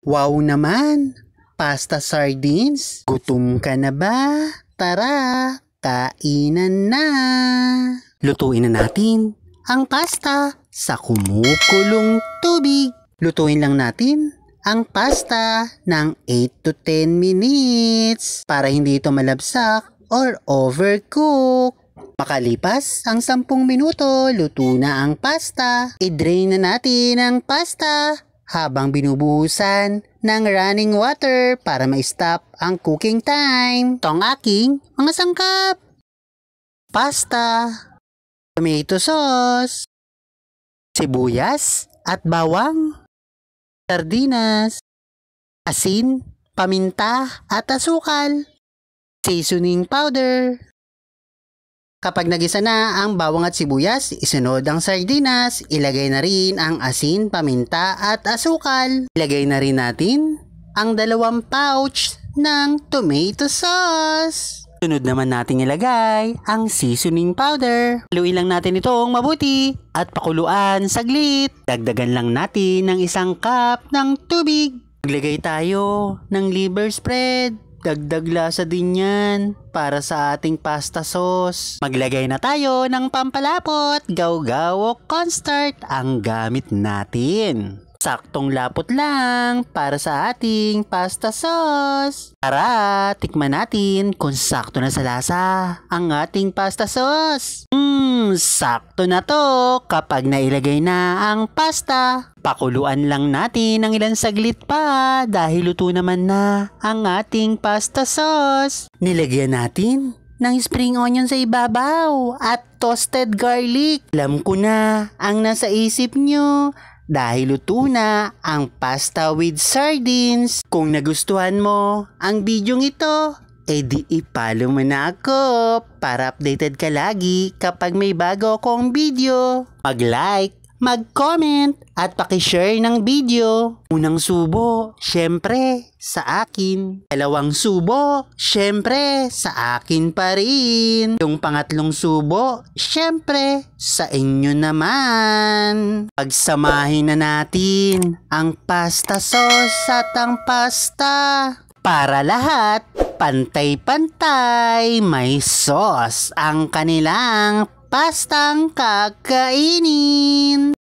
Wow naman! Pasta sardines? Gutom ka na ba? Tara, kainan na! Lutuin na natin ang pasta sa kumukulong tubig. Lutuin lang natin ang pasta ng 8 to 10 minutes para hindi ito malabsak or overcook. Makalipas ang 10 minuto, luto na ang pasta. I-drain na natin ang pasta habang binubuhusan ng running water para ma-stop ang cooking time. Ito ang aking mga sangkap. Pasta, tomato sauce, sibuyas at bawang, sardinas, asin, paminta at asukal, seasoning powder. Kapag nagisa na ang bawang at sibuyas, isunod ang sardinas, ilagay na rin ang asin, paminta at asukal. Ilagay na rin natin ang 2 pouch ng tomato sauce. Sunod naman natin ilagay ang seasoning powder. Haluin lang natin itong mabuti at pakuluan saglit. Dagdagan lang natin ng 1 cup ng tubig. Maglagay tayo ng liver spread. Dagdag lasa din yan para sa ating pasta sauce. Maglagay na tayo ng pampalapot, gawgaw o cornstarch ang gamit natin. Saktong lapot lang para sa ating pasta sauce. Tara, tikman natin kung sakto na sa lasa ang ating pasta sauce. Sakto na to kapag nailagay na ang pasta. Pakuluan lang natin ng ilang saglit pa dahil luto naman na ang ating pasta sauce. Nilagyan natin ng spring onion sa ibabaw at toasted garlic. Alam ko na ang nasa isip nyo dahil luto na ang pasta with sardines. Kung nagustuhan mo ang bidyong ito, edi i-follow mo na ako para updated ka lagi kapag may bago akong video. Mag-like, mag-comment at paki-share ng video. Unang subo, syempre sa akin. 2 subo, syempre sa akin pa rin. Yung pangatlong subo, syempre sa inyo naman. Pagsamahin na natin ang pasta sauce at ang pasta para lahat pantay-pantay may sauce ang kanilang pastang kakainin.